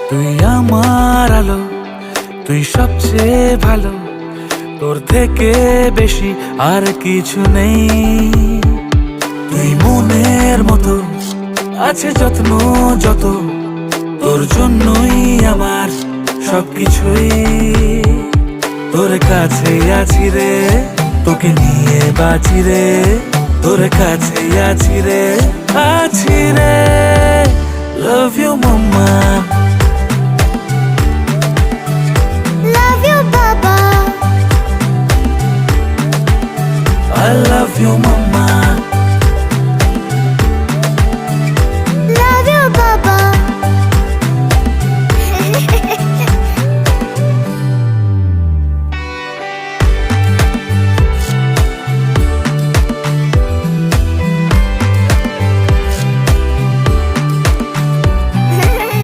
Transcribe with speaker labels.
Speaker 1: তুই আমার আলো, তুই সবচেয়ে ভালো, তোর থেকে বেশি আর কিছু নেই। তুই মনের মতো আছে যত্ন যত, তোর জন্যই আমার সবকিছুই। তোর কাছে আছি রে, তোকে নিয়ে বাঁচি রে, তোর কাছে আছি রে, আছি রে। Love you mama,
Speaker 2: Love you, Baba.
Speaker 1: I love you mama.